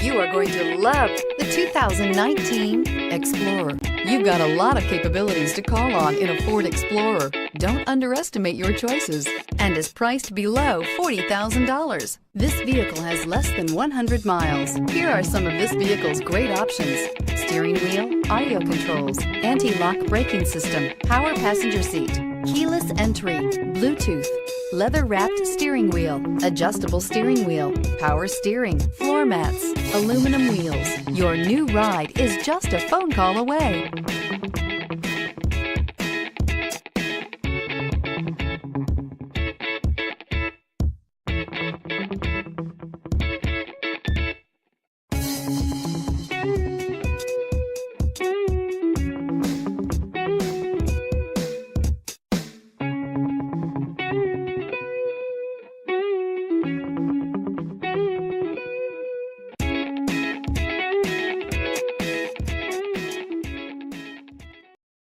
You are going to love the 2019 Explorer. You've got a lot of capabilities to call on in a Ford Explorer. Don't underestimate your choices, and is priced below $40,000. This vehicle has less than 100 miles. Here are some of this vehicle's great options: steering wheel audio controls, anti-lock braking system, power passenger seat, keyless entry, Bluetooth, leather-wrapped steering wheel, adjustable steering wheel, power steering, floor mats, aluminum wheels. Your new ride is just a phone call away.